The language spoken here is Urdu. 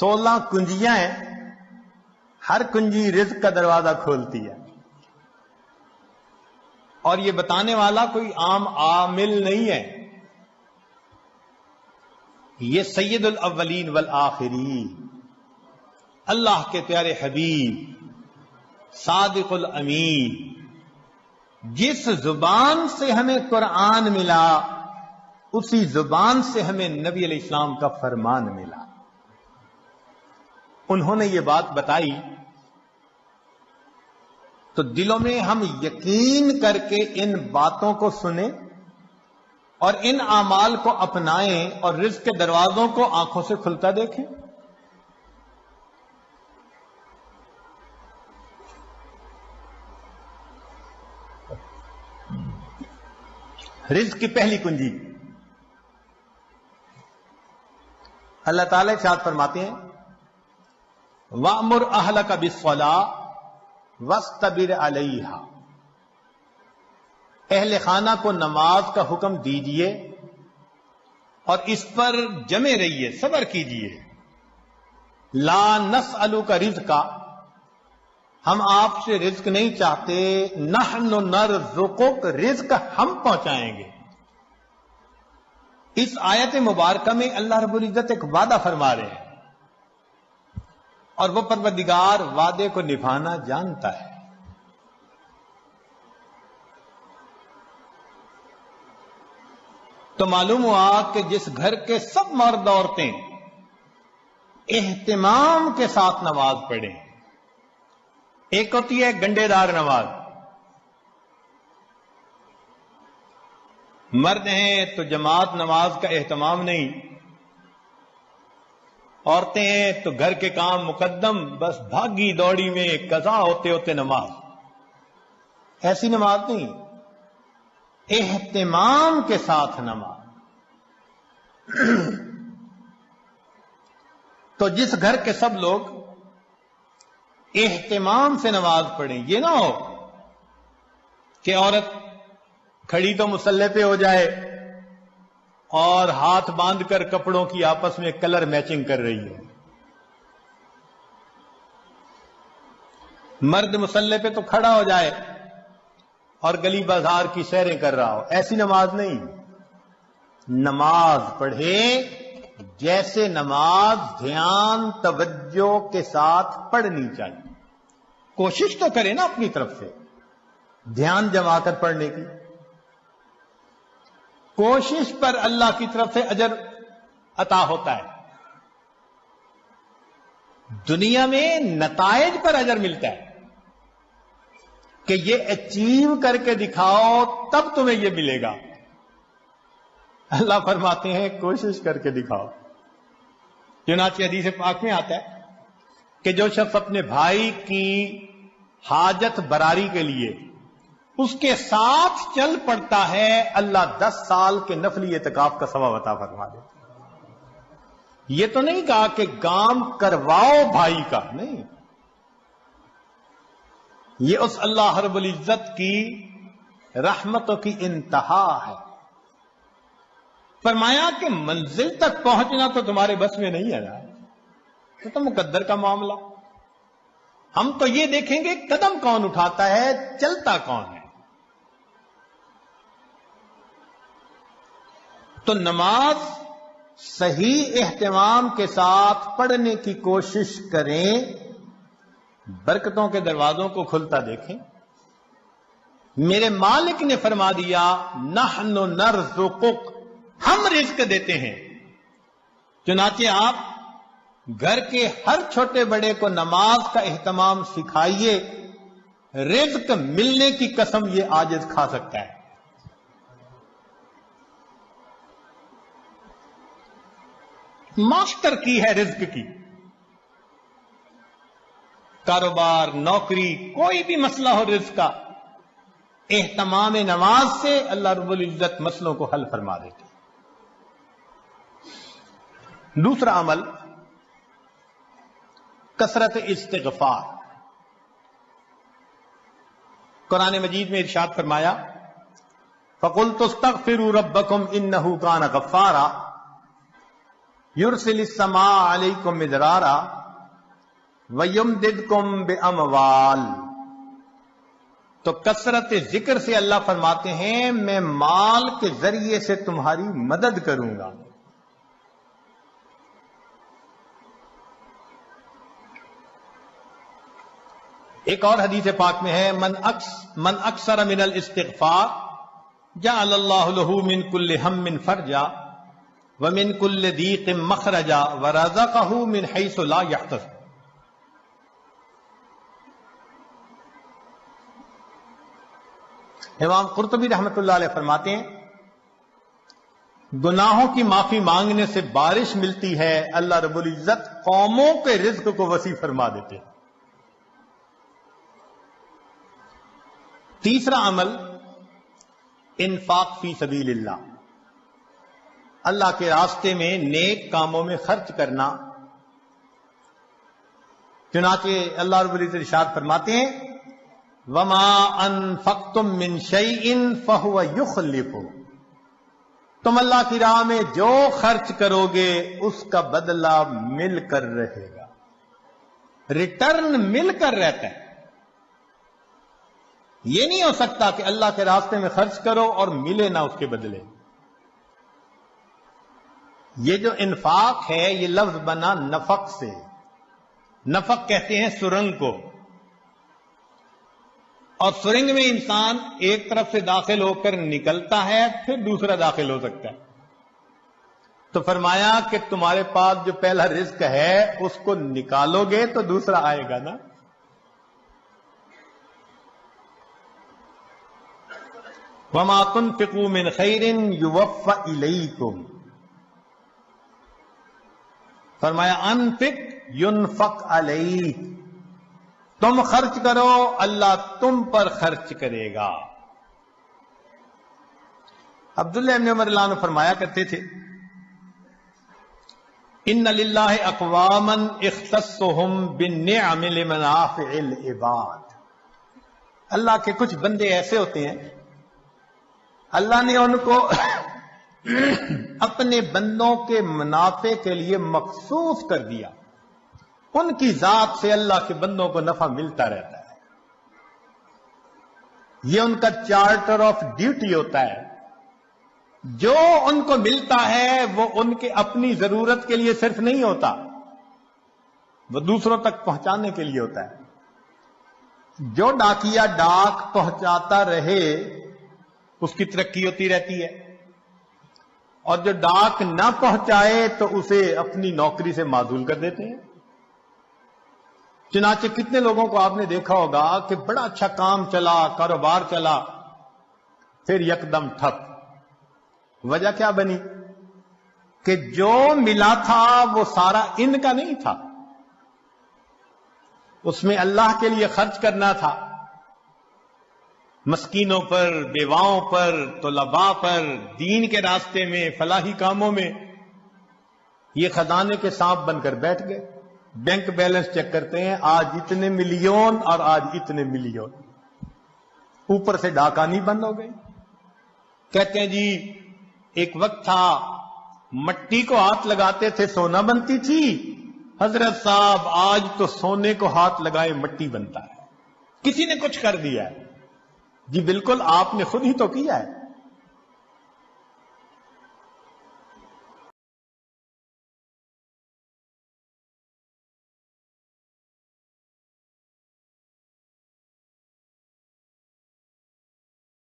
16 کنجیاں ہیں، ہر کنجی رزق کا دروازہ کھولتی ہے، اور یہ بتانے والا کوئی عام عامل نہیں ہے، یہ سید الاولین والآخرین اللہ کے پیارے حبیب صادق الامین، جس زبان سے ہمیں قرآن ملا اسی زبان سے ہمیں نبی علیہ السلام کا فرمان ملا. انہوں نے یہ بات بتائی تو دلوں میں ہم یقین کر کے ان باتوں کو سنیں اور ان اعمال کو اپنائیں اور رزق کے دروازوں کو آنکھوں سے کھلتا دیکھیں. رزق کی پہلی کنجی اللہ تعالی ارشاد فرماتے ہیں وَأْمُرْ أَهْلَكَ بِالصَّلَاةِ وَاسْتَبِرْ عَلَيْهَا، اہل خانہ کو نماز کا حکم دیجئے اور اس پر جمے رہیے، صبر کیجئے. لا نسألک رزقا، ہم آپ سے رزق نہیں چاہتے، نحن نرزقک، رزق ہم پہنچائیں گے. اس آیت مبارکہ میں اللہ رب العزت ایک وعدہ فرما رہے ہیں اور وہ پروردگار وعدے کو نبھانا جانتا ہے. تو معلوم ہوا کہ جس گھر کے سب مرد عورتیں اہتمام کے ساتھ نماز پڑھیں، ایک ہوتی ہے گنڈے دار نماز، مرد ہیں تو جماعت نماز کا اہتمام نہیں، عورتیں ہیں تو گھر کے کام مقدم، بس بھاگی دوڑی میں قضا ہوتے ہوتے نماز. ایسی نماز نہیں، اہتمام کے ساتھ نماز. تو جس گھر کے سب لوگ اہتمام سے نماز پڑھیں، یہ نہ ہو کہ عورت کھڑی تو مصلی پہ ہو جائے اور ہاتھ باندھ کر کپڑوں کی آپس میں کلر میچنگ کر رہی ہے، مرد مصلی پہ تو کھڑا ہو جائے اور گلی بازار کی سیریں کر رہا ہو. ایسی نماز نہیں. نماز پڑھے جیسے نماز دھیان توجہ کے ساتھ پڑھنی چاہیے. کوشش تو کرے نا اپنی طرف سے دھیان جما کر پڑھنے کی. کوشش پر اللہ کی طرف سے اجر عطا ہوتا ہے، دنیا میں نتائج پر اجر ملتا ہے کہ یہ اچیو کر کے دکھاؤ تب تمہیں یہ ملے گا. اللہ فرماتے ہیں کوشش کر کے دکھاؤ. چنانچہ حدیث پاک میں آتا ہے کہ جو شخص اپنے بھائی کی حاجت براری کے لیے اس کے ساتھ چل پڑتا ہے، اللہ 10 سال کے نفلی اعتکاف کا ثواب عطا فرما دیتا. یہ تو نہیں کہا کہ کام کرواؤ بھائی کا، نہیں، یہ اس اللہ رب العزت کی رحمتوں کی انتہا ہے. فرمایا کہ منزل تک پہنچنا تو تمہارے بس میں نہیں ہے نا، یہ تو مقدر کا معاملہ. ہم تو یہ دیکھیں گے قدم کون اٹھاتا ہے، چلتا کون ہے. تو نماز صحیح اہتمام کے ساتھ پڑھنے کی کوشش کریں، برکتوں کے دروازوں کو کھلتا دیکھیں. میرے مالک نے فرما دیا نحن نرزقک، ہم رزق دیتے ہیں. چنانچہ آپ گھر کے ہر چھوٹے بڑے کو نماز کا اہتمام سکھائیے، رزق ملنے کی قسم یہ عاجز کھا سکتا ہے. ماسٹر کی ہے رزق کی. کاروبار، نوکری، کوئی بھی مسئلہ ہو رزق کا، اہتمام نماز سے اللہ رب العزت مسئلوں کو حل فرما دیتے. دوسرا عمل کثرت استغفار. قرآن مجید میں ارشاد فرمایا فَقُلْتُ اسْتَغْفِرُوا رَبَّكُمْ إِنَّهُ كَانَ غَفَّارًا. یرسل السماء علیکم مدرارا ویمددکم باموال. تو کثرت ذکر سے اللہ فرماتے ہیں میں مال کے ذریعے سے تمہاری مدد کروں گا. ایک اور حدیث پاک میں ہے من اکثر من الاستغفار جعل اللہ له من كل هم فرجا ومن كل ضيق مخرجا ورزقه من حيث لا يحتسب. امام قرطبی رحمۃ اللہ علیہ فرماتے ہیں گناہوں کی معافی مانگنے سے بارش ملتی ہے، اللہ رب العزت قوموں کے رزق کو وسیع فرما دیتے ہیں. تیسرا عمل انفاق فی سبیل اللہ، اللہ کے راستے میں نیک کاموں میں خرچ کرنا. چنانچہ اللہ رب العزت ارشاد فرماتے ہیں وما انفقتم من شیء فهو یخلفہ. تم اللہ کی راہ میں جو خرچ کرو گے اس کا بدلہ مل کر رہے گا، ریٹرن مل کر رہتا ہے. یہ نہیں ہو سکتا کہ اللہ کے راستے میں خرچ کرو اور ملے نہ اس کے بدلے. یہ جو انفاق ہے یہ لفظ بنا نفق سے. نفق کہتے ہیں سرنگ کو، اور سرنگ میں انسان ایک طرف سے داخل ہو کر نکلتا ہے پھر دوسرا داخل ہو سکتا ہے. تو فرمایا کہ تمہارے پاس جو پہلا رزق ہے اس کو نکالو گے تو دوسرا آئے گا نا. وَمَا تُنْفِقُوا مِنْ خَيْرٍ يُوَفَّ إِلَيْكُمْ. فرمایا انفق ينفق علیک، تم خرچ کرو اللہ تم پر خرچ کرے گا. عبداللہ ابن عمر اللہ عنہ فرمایا کرتے تھے ان للہ اقواما اختصهم بالنعم لمنافع العباد. اللہ کے کچھ بندے ایسے ہوتے ہیں اللہ نے ان کو اپنے بندوں کے منافع کے لیے مخصوص کر دیا. ان کی ذات سے اللہ کے بندوں کو نفع ملتا رہتا ہے. یہ ان کا چارٹر آف ڈیوٹی ہوتا ہے. جو ان کو ملتا ہے وہ ان کے اپنی ضرورت کے لیے صرف نہیں ہوتا، وہ دوسروں تک پہنچانے کے لیے ہوتا ہے. جو ڈاکیا ڈاک پہنچاتا رہے اس کی ترقی ہوتی رہتی ہے، اور جو ڈاک نہ پہنچائے تو اسے اپنی نوکری سے معزول کر دیتے ہیں. چنانچہ کتنے لوگوں کو آپ نے دیکھا ہوگا کہ بڑا اچھا کام چلا، کاروبار چلا، پھر یکدم ٹھپ. وجہ کیا بنی؟ کہ جو ملا تھا وہ سارا ان کا نہیں تھا، اس میں اللہ کے لیے خرچ کرنا تھا، مسکینوں پر، بیواؤں پر، طلباء پر، دین کے راستے میں، فلاحی کاموں میں. یہ خزانے کے سانپ بن کر بیٹھ گئے. بینک بیلنس چیک کرتے ہیں آج اتنے ملین اور آج اتنے ملین. اوپر سے ڈاکانی بند ہو گئی. کہتے ہیں جی ایک وقت تھا مٹی کو ہاتھ لگاتے تھے سونا بنتی تھی. حضرت صاحب آج تو سونے کو ہاتھ لگائے مٹی بنتا ہے. کسی نے کچھ کر دیا ہے؟ جی بالکل آپ نے خود ہی تو کیا ہے.